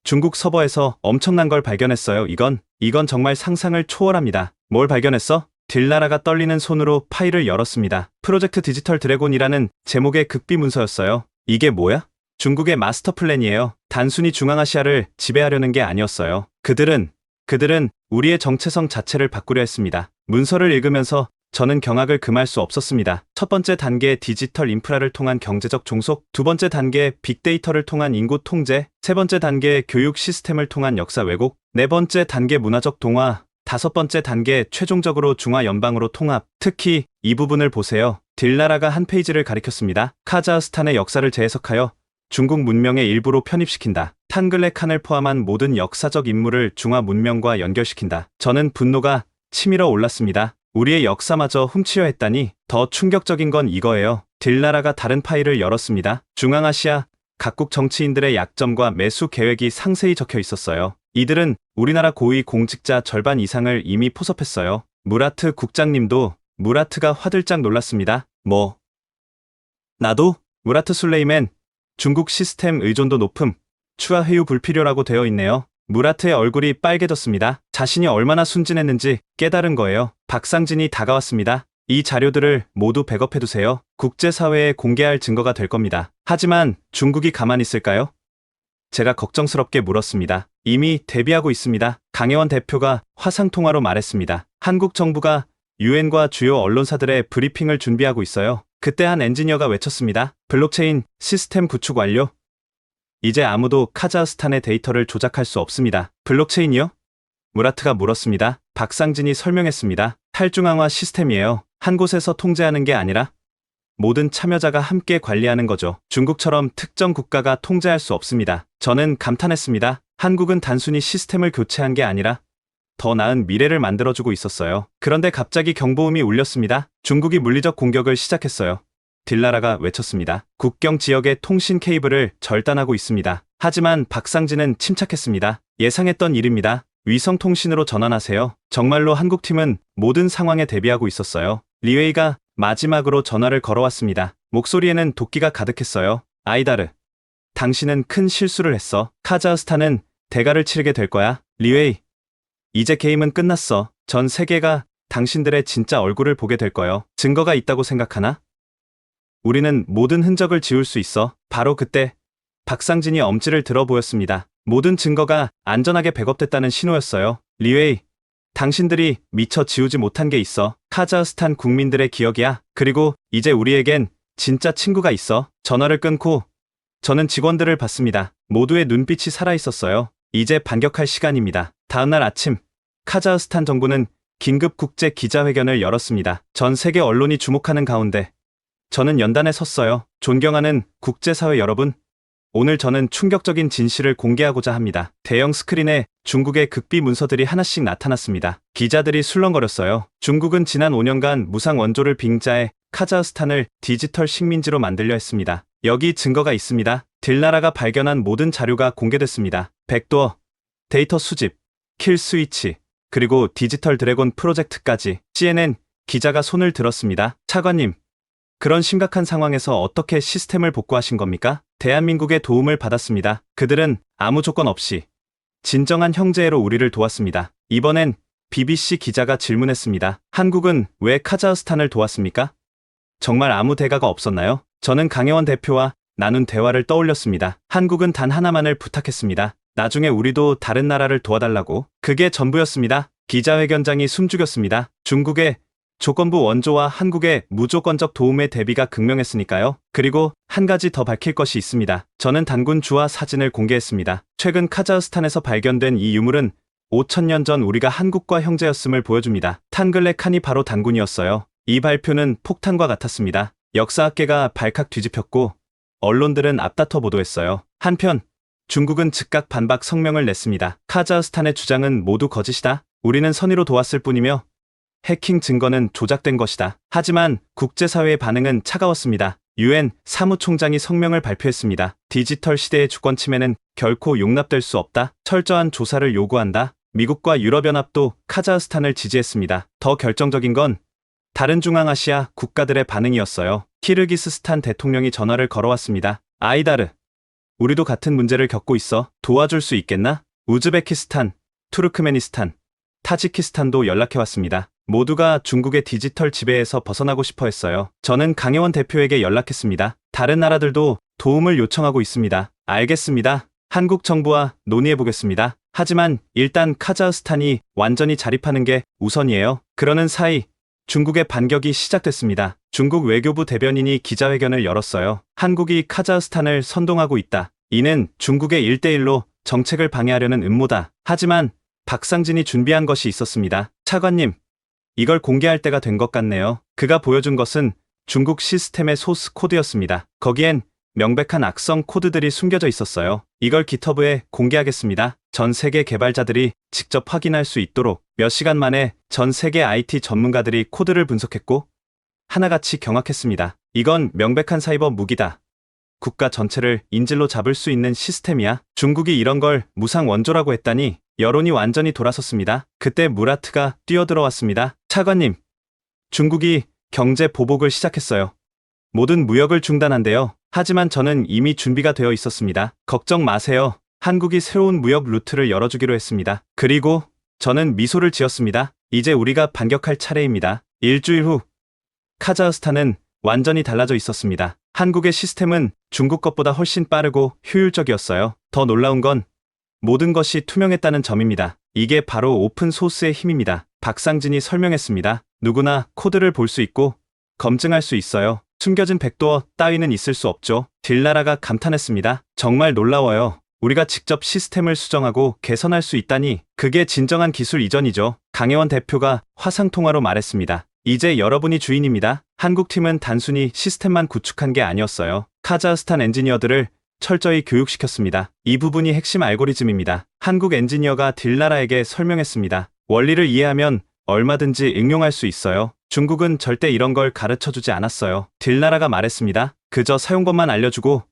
중국 서버에서 엄청난 걸 발견했어요. 이건 정말 상상을 초월합니다. 뭘 발견했어? 딜라라가 떨리는 손으로 파일을 열었습니다. 프로젝트 디지털 드래곤이라는 제목의 극비 문서였어요. 이게 뭐야? 중국의 마스터 플랜이에요. 단순히 중앙아시아를 지배하려는 게 아니었어요. 그들은 우리의 정체성 자체를 바꾸려 했습니다. 문서를 읽으면서 저는 경악을 금할 수 없었습니다. 첫 번째 단계 디지털 인프라를 통한 경제적 종속, 두 번째 단계 빅데이터를 통한 인구 통제, 세 번째 단계 교육 시스템을 통한 역사 왜곡, 네 번째 단계 문화적 동화, 다섯 번째 단계 최종적으로 중화 연방으로 통합. 특히 이 부분을 보세요. 딜라라가 한 페이지를 가리켰습니다. 카자흐스탄의 역사를 재해석하여 중국 문명의 일부로 편입시킨다. 탕글레 칸을 포함한 모든 역사적 인물을 중화 문명과 연결시킨다. 저는 분노가 치밀어 올랐습니다. 우리의 역사마저 훔치려 했다니. 더 충격적인 건 이거예요. 딜라라가 다른 파일을 열었습니다. 중앙아시아 각국 정치인들의 약점과 매수 계획이 상세히 적혀 있었어요. 이들은 우리나라 고위 공직자 절반 이상을 이미 포섭했어요. 무라트 국장님도. 무라트가 화들짝 놀랐습니다. 뭐? 나도? 무라트 술레이맨. 중국 시스템 의존도 높음. 추가 회유 불필요라고 되어 있네요. 무라트의 얼굴이 빨개졌습니다. 자신이 얼마나 순진했는지 깨달은 거예요. 박상진이 다가왔습니다. 이 자료들을 모두 백업해두세요. 국제사회에 공개할 증거가 될 겁니다. 하지만 중국이 가만히 있을까요? 제가 걱정스럽게 물었습니다. 이미 대비하고 있습니다. 강혜원 대표가 화상통화로 말했습니다. 한국 정부가 유엔과 주요 언론사들의 브리핑을 준비하고 있어요. 그때 한 엔지니어가 외쳤습니다. 블록체인 시스템 구축 완료. 이제 아무도 카자흐스탄의 데이터를 조작할 수 없습니다. 블록체인이요? 무라트가 물었습니다. 박상진이 설명했습니다. 탈중앙화 시스템이에요. 한 곳에서 통제하는 게 아니라 모든 참여자가 함께 관리하는 거죠. 중국처럼 특정 국가가 통제할 수 없습니다. 저는 감탄했습니다. 한국은 단순히 시스템을 교체한 게 아니라 더 나은 미래를 만들어주고 있었어요. 그런데 갑자기 경보음이 울렸습니다. 중국이 물리적 공격을 시작했어요. 딜라라가 외쳤습니다. 국경 지역의 통신 케이블을 절단하고 있습니다. 하지만 박상진은 침착했습니다. 예상했던 일입니다. 위성 통신으로 전환하세요. 정말로 한국팀은 모든 상황에 대비하고 있었어요. 리웨이가 마지막으로 전화를 걸어왔습니다. 목소리에는 도끼가 가득했어요. 아이다르, 당신은 큰 실수를 했어. 카자흐스탄은 대가를 치르게 될 거야. 리웨이, 이제 게임은 끝났어. 전 세계가 당신들의 진짜 얼굴을 보게 될 거예요. 증거가 있다고 생각하나? 우리는 모든 흔적을 지울 수 있어. 바로 그때 박상진이 엄지를 들어 보였습니다. 모든 증거가 안전하게 백업됐다는 신호였어요. 리웨이, 당신들이 미처 지우지 못한 게 있어. 카자흐스탄 국민들의 기억이야. 그리고 이제 우리에겐 진짜 친구가 있어. 전화를 끊고 저는 직원들을 봤습니다. 모두의 눈빛이 살아있었어요. 이제 반격할 시간입니다. 다음날 아침, 카자흐스탄 정부는 긴급 국제 기자회견을 열었습니다. 전 세계 언론이 주목하는 가운데 저는 연단에 섰어요. 존경하는 국제사회 여러분, 오늘 저는 충격적인 진실을 공개하고자 합니다. 대형 스크린에 중국의 극비 문서들이 하나씩 나타났습니다. 기자들이 술렁거렸어요. 중국은 지난 5년간 무상 원조를 빙자해 카자흐스탄을 디지털 식민지로 만들려 했습니다. 여기 증거가 있습니다. 딜나라가 발견한 모든 자료가 공개됐습니다. 백도어, 데이터 수집, 킬 스위치, 그리고 디지털 드래곤 프로젝트까지. CNN 기자가 손을 들었습니다. 차관님, 그런 심각한 상황에서 어떻게 시스템을 복구하신 겁니까? 대한민국의 도움을 받았습니다. 그들은 아무 조건 없이 진정한 형제로 우리를 도왔습니다. 이번엔 BBC 기자가 질문했습니다. 한국은 왜 카자흐스탄을 도왔습니까? 정말 아무 대가가 없었나요? 저는 강혜원 대표와 나눈 대화를 떠올렸습니다. 한국은 단 하나만을 부탁했습니다. 나중에 우리도 다른 나라를 도와달라고. 그게 전부였습니다. 기자회견장이 숨죽였습니다. 중국의 조건부 원조와 한국의 무조건적 도움의 대비가 극명했으니까요. 그리고 한 가지 더 밝힐 것이 있습니다. 저는 단군 주화 사진을 공개했습니다. 최근 카자흐스탄에서 발견된 이 유물은 5,000년 전 우리가 한국과 형제였음을 보여줍니다. 탄글레 칸이 바로 단군이었어요. 이 발표는 폭탄과 같았습니다. 역사학계가 발칵 뒤집혔고 언론들은 앞다퉈 보도했어요. 한편 중국은 즉각 반박 성명을 냈습니다. 카자흐스탄의 주장은 모두 거짓이다. 우리는 선의로 도왔을 뿐이며 해킹 증거는 조작된 것이다. 하지만 국제사회의 반응은 차가웠습니다. UN 사무총장이 성명을 발표했습니다. 디지털 시대의 주권 침해는 결코 용납될 수 없다. 철저한 조사를 요구한다. 미국과 유럽연합도 카자흐스탄을 지지했습니다. 더 결정적인 건 다른 중앙아시아 국가들의 반응이었어요. 키르기스스탄 대통령이 전화를 걸어왔습니다. 아이다르, 우리도 같은 문제를 겪고 있어. 도와줄 수 있겠나? 우즈베키스탄, 투르크메니스탄, 타지키스탄도 연락해왔습니다. 모두가 중국의 디지털 지배에서 벗어나고 싶어 했어요. 저는 강혜원 대표에게 연락했습니다. 다른 나라들도 도움을 요청하고 있습니다. 알겠습니다. 한국 정부와 논의해보겠습니다. 하지만 일단 카자흐스탄이 완전히 자립하는 게 우선이에요. 그러는 사이 중국의 반격이 시작됐습니다. 중국 외교부 대변인이 기자회견을 열었어요. 한국이 카자흐스탄을 선동하고 있다. 이는 중국의 1대1로 정책을 방해하려는 음모다. 하지만 박상진이 준비한 것이 있었습니다. 차관님, 이걸 공개할 때가 된 것 같네요. 그가 보여준 것은 중국 시스템의 소스 코드였습니다. 거기엔 명백한 악성 코드들이 숨겨져 있었어요. 이걸 깃허브에 공개하겠습니다. 전 세계 개발자들이 직접 확인할 수 있도록. 몇 시간 만에 전 세계 IT 전문가들이 코드를 분석했고 하나같이 경악했습니다. 이건 명백한 사이버 무기다. 국가 전체를 인질로 잡을 수 있는 시스템이야. 중국이 이런 걸 무상 원조라고 했다니 여론이 완전히 돌아섰습니다. 그때 무라트가 뛰어들어왔습니다. 차관님, 중국이 경제 보복을 시작했어요. 모든 무역을 중단한대요. 하지만 저는 이미 준비가 되어 있었습니다. 걱정 마세요. 한국이 새로운 무역 루트를 열어주기로 했습니다. 그리고 저는 미소를 지었습니다. 이제 우리가 반격할 차례입니다. 일주일 후 카자흐스탄은 완전히 달라져 있었습니다. 한국의 시스템은 중국 것보다 훨씬 빠르고 효율적이었어요. 더 놀라운 건 모든 것이 투명했다는 점입니다. 이게 바로 오픈 소스의 힘입니다. 박상진이 설명했습니다. 누구나 코드를 볼 수 있고 검증할 수 있어요. 숨겨진 백도어 따위는 있을 수 없죠. 딜나라가 감탄했습니다. 정말 놀라워요. 우리가 직접 시스템을 수정하고 개선할 수 있다니 그게 진정한 기술 이전이죠. 강혜원 대표가 화상통화로 말했습니다. 이제 여러분이 주인입니다. 한국팀은 단순히 시스템만 구축한 게 아니었어요. 카자흐스탄 엔지니어들을 철저히 교육시켰습니다. 이 부분이 핵심 알고리즘입니다. 한국 엔지니어가 딜나라에게 설명했습니다. 원리를 이해하면 얼마든지 응용할 수 있어요. 중국은 절대 이런 걸 가르쳐주지 않았어요. 딜나라가 말했습니다. 그저 사용법만 알려주고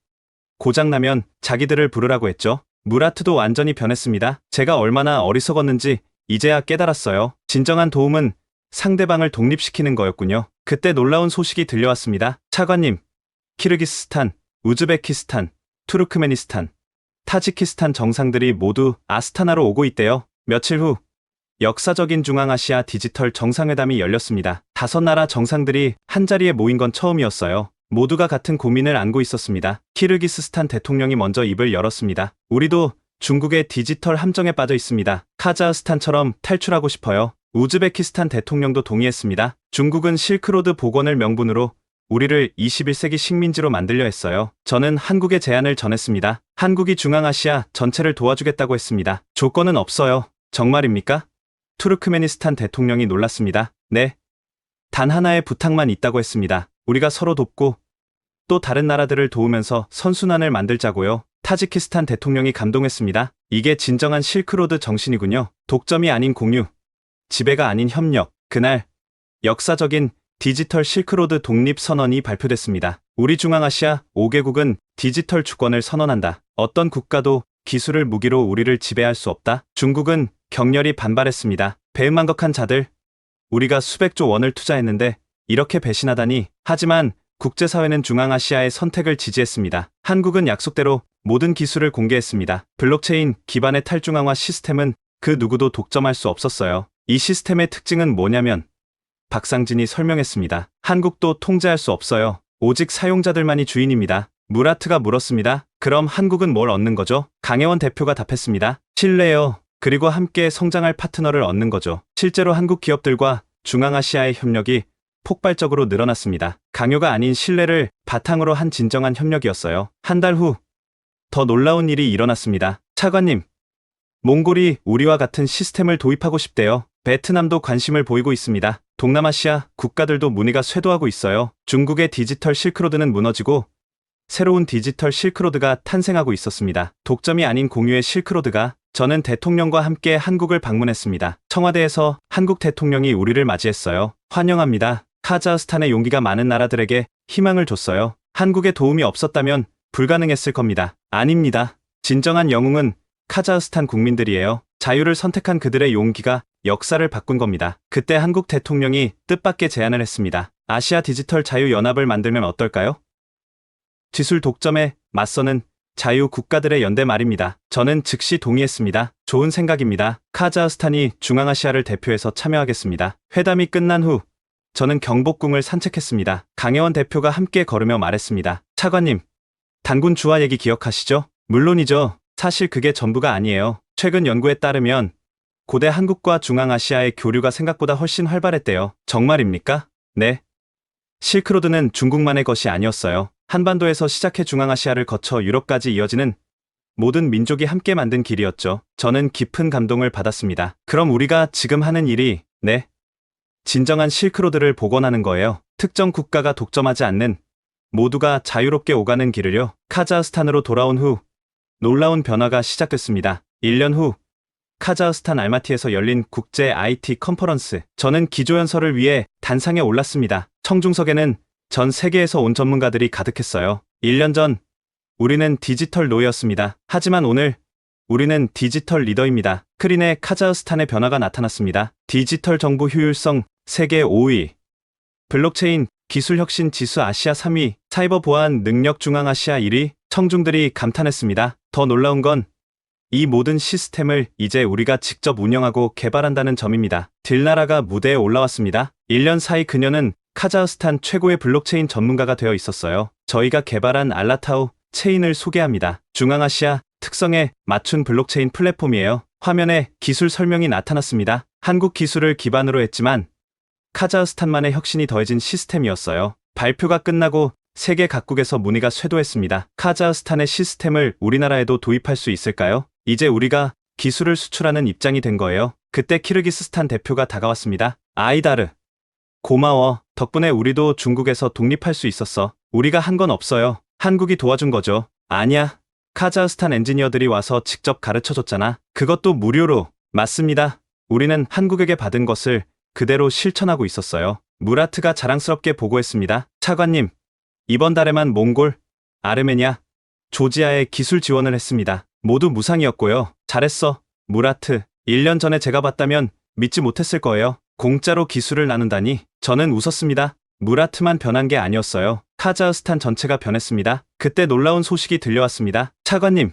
고장나면 자기들을 부르라고 했죠. 무라트도 완전히 변했습니다. 제가 얼마나 어리석었는지 이제야 깨달았어요. 진정한 도움은 상대방을 독립시키는 거였군요. 그때 놀라운 소식이 들려왔습니다. 차관님, 키르기스스탄, 우즈베키스탄, 투르크메니스탄, 타지키스탄 정상들이 모두 아스타나로 오고 있대요. 며칠 후 역사적인 중앙아시아 디지털 정상회담이 열렸습니다. 5나라 정상들이 한자리에 모인 건 처음이었어요. 모두가 같은 고민을 안고 있었습니다. 키르기스스탄 대통령이 먼저 입을 열었습니다. 우리도 중국의 디지털 함정에 빠져 있습니다. 카자흐스탄처럼 탈출하고 싶어요. 우즈베키스탄 대통령도 동의했습니다. 중국은 실크로드 복원을 명분으로 우리를 21세기 식민지로 만들려 했어요. 저는 한국의 제안을 전했습니다. 한국이 중앙아시아 전체를 도와주겠다고 했습니다. 조건은 없어요. 정말입니까? 투르크메니스탄 대통령이 놀랐습니다. 네. 단 하나의 부탁만 있다고 했습니다. 우리가 서로 돕고 또 다른 나라들을 도우면서 선순환을 만들자고요. 타지키스탄 대통령이 감동했습니다. 이게 진정한 실크로드 정신이군요. 독점이 아닌 공유, 지배가 아닌 협력. 그날 역사적인 디지털 실크로드 독립 선언이 발표됐습니다. 우리 중앙아시아 5개국은 디지털 주권을 선언한다. 어떤 국가도 기술을 무기로 우리를 지배할 수 없다. 중국은 격렬히 반발했습니다. 배은망덕한 자들, 우리가 수백조 원을 투자했는데 이렇게 배신하다니. 하지만 국제사회는 중앙아시아의 선택을 지지했습니다. 한국은 약속대로 모든 기술을 공개했습니다. 블록체인 기반의 탈중앙화 시스템은 그 누구도 독점할 수 없었어요. 이 시스템의 특징은 뭐냐면 박상진이 설명했습니다. 한국도 통제할 수 없어요. 오직 사용자들만이 주인입니다. 무라트가 물었습니다. 그럼 한국은 뭘 얻는 거죠? 강혜원 대표가 답했습니다. 신뢰요. 그리고 함께 성장할 파트너를 얻는 거죠. 실제로 한국 기업들과 중앙아시아의 협력이 폭발적으로 늘어났습니다. 강요가 아닌 신뢰를 바탕으로 한 진정한 협력이었어요. 한 달 후 더 놀라운 일이 일어났습니다. 차관님, 몽골이 우리와 같은 시스템을 도입하고 싶대요. 베트남도 관심을 보이고 있습니다. 동남아시아 국가들도 문의가 쇄도하고 있어요. 중국의 디지털 실크로드는 무너지고 새로운 디지털 실크로드가 탄생하고 있었습니다. 독점이 아닌 공유의 실크로드가. 저는 대통령과 함께 한국을 방문했습니다. 청와대에서 한국 대통령이 우리를 맞이했어요. 환영합니다. 카자흐스탄의 용기가 많은 나라들에게 희망을 줬어요. 한국의 도움이 없었다면 불가능했을 겁니다. 아닙니다. 진정한 영웅은 카자흐스탄 국민들이에요. 자유를 선택한 그들의 용기가 역사를 바꾼 겁니다. 그때 한국 대통령이 뜻밖의 제안을 했습니다. 아시아 디지털 자유연합을 만들면 어떨까요? 기술 독점에 맞서는 자유 국가들의 연대 말입니다. 저는 즉시 동의했습니다. 좋은 생각입니다. 카자흐스탄이 중앙아시아를 대표해서 참여하겠습니다. 회담이 끝난 후 저는 경복궁을 산책했습니다. 강혜원 대표가 함께 걸으며 말했습니다. 차관님, 단군 주화 얘기 기억하시죠? 물론이죠. 사실 그게 전부가 아니에요. 최근 연구에 따르면 고대 한국과 중앙아시아의 교류가 생각보다 훨씬 활발했대요. 정말입니까? 네. 실크로드는 중국만의 것이 아니었어요. 한반도에서 시작해 중앙아시아를 거쳐 유럽까지 이어지는 모든 민족이 함께 만든 길이었죠. 저는 깊은 감동을 받았습니다. 그럼 우리가 지금 하는 일이, 네, 진정한 실크로드를 복원하는 거예요. 특정 국가가 독점하지 않는, 모두가 자유롭게 오가는 길을요. 카자흐스탄으로 돌아온 후 놀라운 변화가 시작됐습니다. 1년 후 카자흐스탄 알마티에서 열린 국제 IT 컨퍼런스. 저는 기조연설을 위해 단상에 올랐습니다. 청중석에는 전 세계에서 온 전문가들이 가득했어요. 1년 전 우리는 디지털 노예였습니다. 하지만 오늘 우리는 디지털 리더입니다. 스크린에 카자흐스탄의 변화가 나타났습니다. 디지털 정보 효율성 세계 5위, 블록체인 기술 혁신 지수 아시아 3위, 사이버 보안 능력 중앙아시아 1위. 청중들이 감탄했습니다. 더 놀라운 건 이 모든 시스템을 이제 우리가 직접 운영하고 개발한다는 점입니다. 딜나라가 무대에 올라왔습니다. 1년 사이 그녀는 카자흐스탄 최고의 블록체인 전문가가 되어 있었어요. 저희가 개발한 알라타우 체인을 소개합니다. 중앙아시아 특성에 맞춘 블록체인 플랫폼이에요. 화면에 기술 설명이 나타났습니다. 한국 기술을 기반으로 했지만 카자흐스탄만의 혁신이 더해진 시스템이었어요. 발표가 끝나고 세계 각국에서 문의가 쇄도했습니다. 카자흐스탄의 시스템을 우리나라에도 도입할 수 있을까요? 이제 우리가 기술을 수출하는 입장이 된 거예요. 그때 키르기스스탄 대표가 다가왔습니다. 아이다르, 고마워. 덕분에 우리도 중국에서 독립할 수 있었어. 우리가 한 건 없어요. 한국이 도와준 거죠. 아니야. 카자흐스탄 엔지니어들이 와서 직접 가르쳐줬잖아. 그것도 무료로. 맞습니다. 우리는 한국에게 받은 것을 그대로 실천하고 있었어요. 무라트가 자랑스럽게 보고했습니다. 차관님, 이번 달에만 몽골, 아르메니아, 조지아에 기술 지원을 했습니다. 모두 무상이었고요. 잘했어, 무라트. 1년 전에 제가 봤다면 믿지 못했을 거예요. 공짜로 기술을 나눈다니. 저는 웃었습니다. 무라트만 변한 게 아니었어요. 카자흐스탄 전체가 변했습니다. 그때 놀라운 소식이 들려왔습니다. 차관님,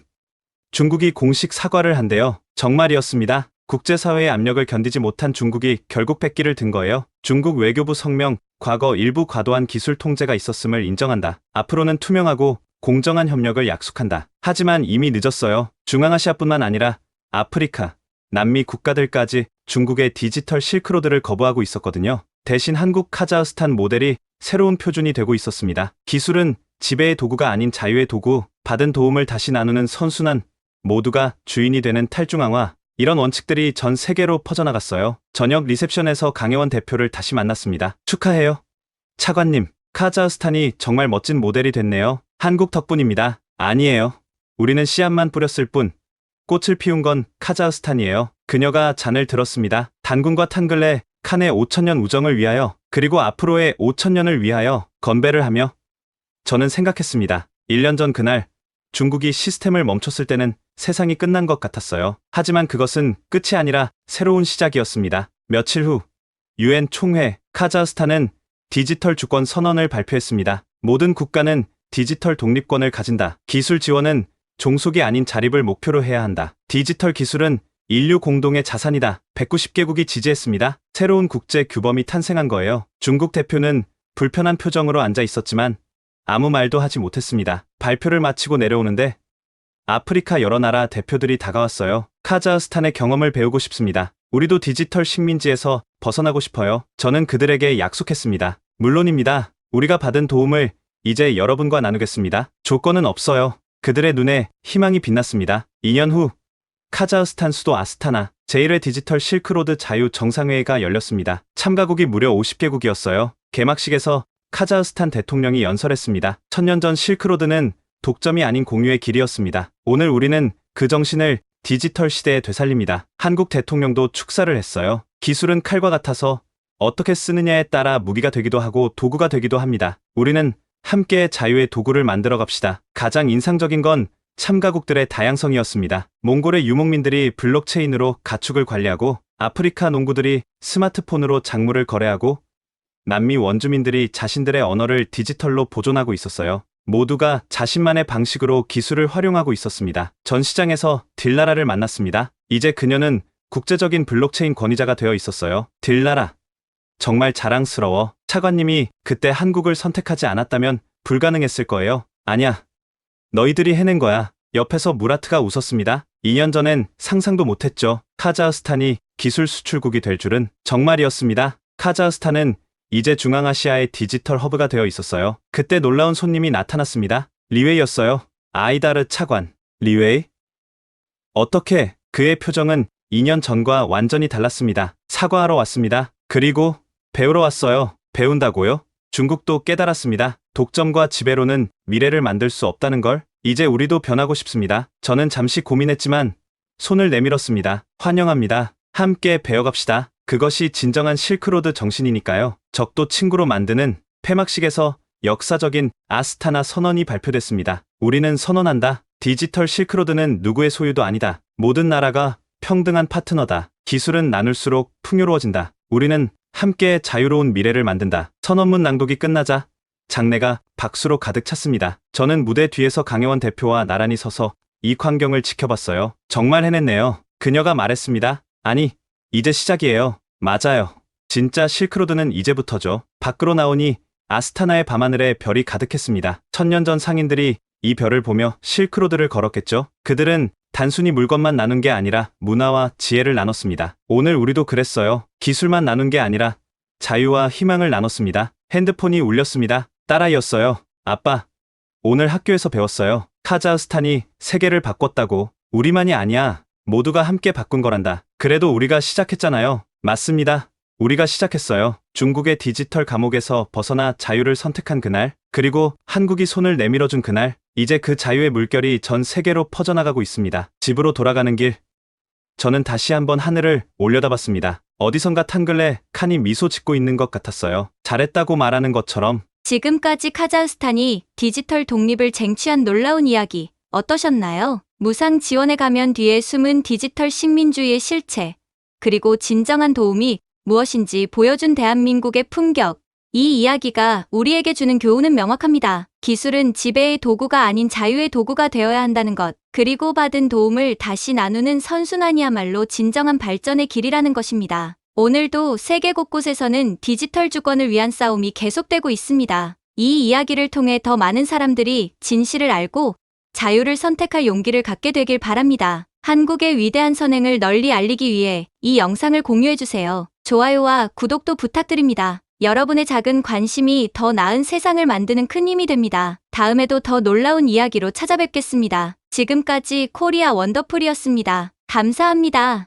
중국이 공식 사과를 한대요. 정말이었습니다. 국제사회의 압력을 견디지 못한 중국이 결국 백기를 든 거예요. 중국 외교부 성명, 과거 일부 과도한 기술 통제가 있었음을 인정한다. 앞으로는 투명하고 공정한 협력을 약속한다. 하지만 이미 늦었어요. 중앙아시아뿐만 아니라 아프리카, 남미 국가들까지 중국의 디지털 실크로드를 거부하고 있었거든요. 대신 한국 카자흐스탄 모델이 새로운 표준이 되고 있었습니다. 기술은 지배의 도구가 아닌 자유의 도구, 받은 도움을 다시 나누는 선순환, 모두가 주인이 되는 탈중앙화, 이런 원칙들이 전 세계로 퍼져나갔어요. 저녁 리셉션에서 강혜원 대표를 다시 만났습니다. 축하해요, 차관님. 카자흐스탄이 정말 멋진 모델이 됐네요. 한국 덕분입니다. 아니에요. 우리는 씨앗만 뿌렸을 뿐. 꽃을 피운 건 카자흐스탄이에요. 그녀가 잔을 들었습니다. 단군과 탕글레, 칸의 5천년 우정을 위하여, 그리고 앞으로의 5천년을 위하여 건배를 하며 저는 생각했습니다. 1년 전 그날 중국이 시스템을 멈췄을 때는 세상이 끝난 것 같았어요. 하지만 그것은 끝이 아니라 새로운 시작이었습니다. 며칠 후 UN 총회, 카자흐스탄은 디지털 주권 선언을 발표했습니다. 모든 국가는 디지털 독립권을 가진다. 기술 지원은 종속이 아닌 자립을 목표로 해야 한다. 디지털 기술은 인류 공동의 자산이다. 190개국이 지지했습니다. 새로운 국제 규범이 탄생한 거예요. 중국 대표는 불편한 표정으로 앉아 있었지만 아무 말도 하지 못했습니다. 발표를 마치고 내려오는데 아프리카 여러 나라 대표들이 다가왔어요. 카자흐스탄의 경험을 배우고 싶습니다. 우리도 디지털 식민지에서 벗어나고 싶어요. 저는 그들에게 약속했습니다. 물론입니다. 우리가 받은 도움을 이제 여러분과 나누겠습니다. 조건은 없어요. 그들의 눈에 희망이 빛났습니다. 2년 후 카자흐스탄 수도 아스타나 제1회 디지털 실크로드 자유 정상회의가 열렸습니다. 참가국이 무려 50개국이었어요. 개막식에서 카자흐스탄 대통령이 연설했습니다. 1000년 전 실크로드는 독점이 아닌 공유의 길이었습니다. 오늘 우리는 그 정신을 디지털 시대에 되살립니다. 한국 대통령도 축사를 했어요. 기술은 칼과 같아서 어떻게 쓰느냐에 따라 무기가 되기도 하고 도구가 되기도 합니다. 우리는 함께 자유의 도구를 만들어 갑시다. 가장 인상적인 건 참가국들의 다양성이었습니다. 몽골의 유목민들이 블록체인으로 가축을 관리하고, 아프리카 농부들이 스마트폰으로 작물을 거래하고, 남미 원주민들이 자신들의 언어를 디지털로 보존하고 있었어요. 모두가 자신만의 방식으로 기술을 활용하고 있었습니다. 전시장에서 딜라라를 만났습니다. 이제 그녀는 국제적인 블록체인 권위자가 되어 있었어요. 딜라라, 정말 자랑스러워. 차관님이 그때 한국을 선택하지 않았다면 불가능했을 거예요. 아냐, 너희들이 해낸 거야. 옆에서 무라트가 웃었습니다. 2년 전엔 상상도 못했죠. 카자흐스탄이 기술 수출국이 될 줄은. 정말이었습니다. 카자흐스탄은 이제 중앙아시아의 디지털 허브가 되어 있었어요. 그때 놀라운 손님이 나타났습니다. 리웨이였어요. 아이다르 차관. 리웨이? 어떻게? 그의 표정은 2년 전과 완전히 달랐습니다. 사과하러 왔습니다. 그리고 배우러 왔어요. 배운다고요? 중국도 깨달았습니다. 독점과 지배로는 미래를 만들 수 없다는 걸. 이제 우리도 변하고 싶습니다. 저는 잠시 고민했지만 손을 내밀었습니다. 환영합니다. 함께 배워갑시다. 그것이 진정한 실크로드 정신이니까요. 적도 친구로 만드는. 폐막식에서 역사적인 아스타나 선언이 발표됐습니다. 우리는 선언한다. 디지털 실크로드는 누구의 소유도 아니다. 모든 나라가 평등한 파트너다. 기술은 나눌수록 풍요로워진다. 우리는 함께 자유로운 미래를 만든다. 선언문 낭독이 끝나자 장내가 박수로 가득 찼습니다. 저는 무대 뒤에서 강혜원 대표와 나란히 서서 이 광경을 지켜봤어요. 정말 해냈네요. 그녀가 말했습니다. 아니, 이제 시작이에요. 맞아요. 진짜 실크로드는 이제부터죠. 밖으로 나오니 아스타나의 밤하늘에 별이 가득했습니다. 1000년 전 상인들이 이 별을 보며 실크로드를 걸었겠죠. 그들은 단순히 물건만 나눈 게 아니라 문화와 지혜를 나눴습니다. 오늘 우리도 그랬어요. 기술만 나눈 게 아니라 자유와 희망을 나눴습니다. 핸드폰이 울렸습니다. 딸아이였어요. 아빠, 오늘 학교에서 배웠어요. 카자흐스탄이 세계를 바꿨다고. 우리만이 아니야. 모두가 함께 바꾼 거란다. 그래도 우리가 시작했잖아요. 맞습니다. 우리가 시작했어요. 중국의 디지털 감옥에서 벗어나 자유를 선택한 그날, 그리고 한국이 손을 내밀어준 그날, 이제 그 자유의 물결이 전 세계로 퍼져나가고 있습니다. 집으로 돌아가는 길, 저는 다시 한번 하늘을 올려다봤습니다. 어디선가 탕글레 칸이 미소 짓고 있는 것 같았어요. 잘했다고 말하는 것처럼. 지금까지 카자흐스탄이 디지털 독립을 쟁취한 놀라운 이야기 어떠셨나요? 무상 지원에 가면 뒤에 숨은 디지털 식민주의의 실체, 그리고 진정한 도움이 무엇인지 보여준 대한민국의 품격. 이 이야기가 우리에게 주는 교훈은 명확합니다. 기술은 지배의 도구가 아닌 자유의 도구가 되어야 한다는 것, 그리고 받은 도움을 다시 나누는 선순환이야말로 진정한 발전의 길이라는 것입니다. 오늘도 세계 곳곳에서는 디지털 주권을 위한 싸움이 계속되고 있습니다. 이 이야기를 통해 더 많은 사람들이 진실을 알고 자유를 선택할 용기를 갖게 되길 바랍니다. 한국의 위대한 선행을 널리 알리기 위해 이 영상을 공유해주세요. 좋아요와 구독도 부탁드립니다. 여러분의 작은 관심이 더 나은 세상을 만드는 큰 힘이 됩니다. 다음에도 더 놀라운 이야기로 찾아뵙겠습니다. 지금까지 코리아 원더풀이었습니다. 감사합니다.